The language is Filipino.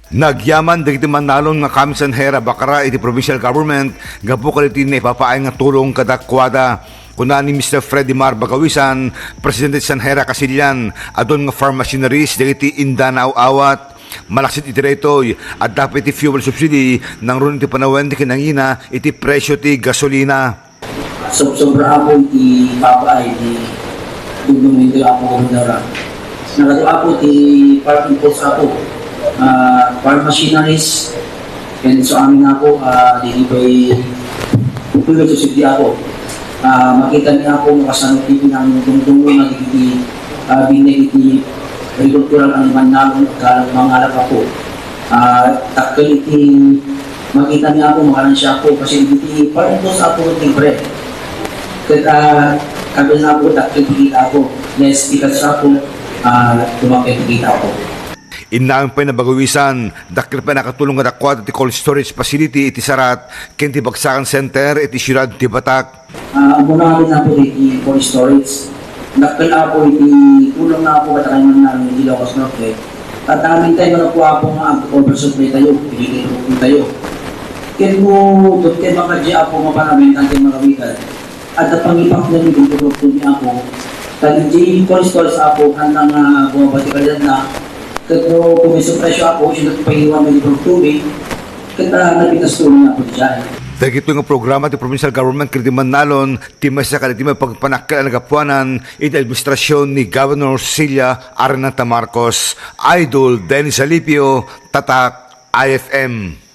Nagyaman dagiti manalon nga kami Sanhera Bakara iti provincial government gapu kalitin na ipapaay nga tulong kadakwada. Kuna ni Mr. Freddy Mar Bagawisan, Presidente Sanhera Kasilyan, adon nga farm machineries dagiti Indanao awat. Malaksit iti retoy at dapat iti fuel subsidy nang ron iti panawen di kinangina iti presyo ti gasolina. Sobra ako iti papaay di dugong ito ako kumunara. Nagato ako iti parking post ako. Farm machineries and so amin ako dito ba'y fuel subsidy ako. Makita niya ako makasanot dito ng tungtungo na iti binig iti agricultural ang iman namin at mangalap ako. Takal iti makita niya ako, makalansya ako kasi iti parang ito sa ako libre. Kaya kabil na ako, takal kita ako. Yes, ikas ako, tumakit kita ako. Inaang pa na Bagawisan, dakil pa nakatulong nga dakwad iti cold storage facility iti Sarat, ken ti Bagsakan Center iti Sirad ti Batak. Amunahin na po iti cold storage. Dakil ako iti tulong na ako katakayan namin iti Ilocos Norte. At namin tayo na po ako nga oversupply tayo, pinigilong tayo. Kaya mo, doon kayo makadya ako mapanamintan kayo magawitan. At at pangipak na rin yung produkto niya ako. Dahil iti cold storage ako, handang bumabati ka dyan na kaya kung may presyo ako, siya nagpahiwan ng ibang tubig, kaya napitas tulong ako dyan. Dahil ito nga programa ti provincial government kredi Manalon, ti may sakal ti may pagpanakil ang nagapuanan iti administrasyon ni Governor Cilia Araneta Marcos. Idol Dennis Alipio, Tatak, IFM.